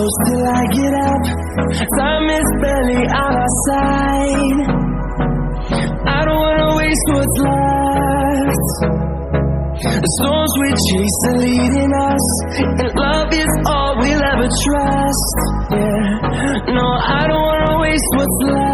close till I get up. Time is barely on our side. I don't wanna waste what's left. The storms we chase are leading us, and love is all we'll ever trust. Yeah, no, I don't wanna waste what's left.